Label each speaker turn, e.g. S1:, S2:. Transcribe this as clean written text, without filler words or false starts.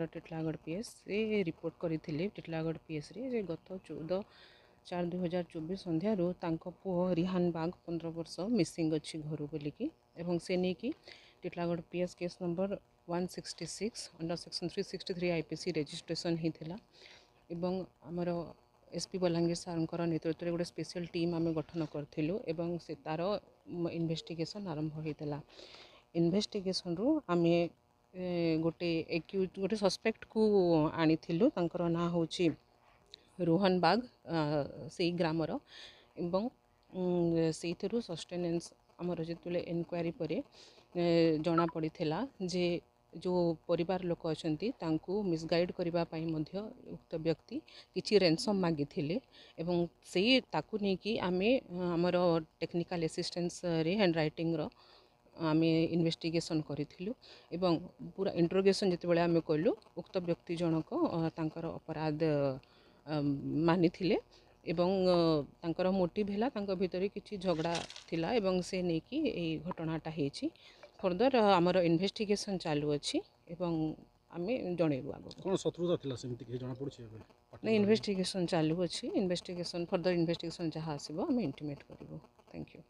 S1: Under Titlagarh PS से report करथिले Titlagarh PS रे गत 14/4/2024 संध्यारू तांको पुओ रिहान बाग 15 वर्ष मिसिंग अच्छी घर बोलिकी एवं से नहीं कि Titlagarh PS case number 166 under section 363 IPC registration ही थिला एवं आमर एसपी बलांगीर सार नेतृत्व गोटे स्पेशल टीम आम गठन करूँ एवं से तार इन्वेस्टिगेशन आरंभ होता इन्वेस्टिगेशन रु आमे गोटे सस्पेक्ट को आनी तांकर ना हूँ रोहन बाग से ग्रामर एवं से सस्टेनेंस आमर जो इनक्वारी पर जना पड़ी जे जो परिवार लोक अच्छा मिसगाइड करने उक्त व्यक्ति किसी रेनसम मागी एवं से ताकू नहीं कि आमे आमर टेक्निकल असिस्टेंस रे हैंड रईटिंग आमे इन्वेस्टिगेशन करूँ एवं पूरा इंट्रोगेशन जिते आम कलु उक्त व्यक्ति जनक तांकर अपराध मानी एवं तांकर मोटिव है भितर किसी झगड़ा थिला एवं से नहीं कि घटनाटा होती फर्दर आमर इन्वेस्टिगेशन चालू अच्छी एवं आमे जनइबू आगो
S2: कौन शत्रुता थिला सेमती कि जଣା पड़ुछि
S1: नहीं इन्वेस्टिगेशन चालू अच्छी इन्वेस्टिगेशन फर्दर इन्वेस्टिगेशन जहाँ आसबो आमे इंटिमेट करिवो थैंक यू।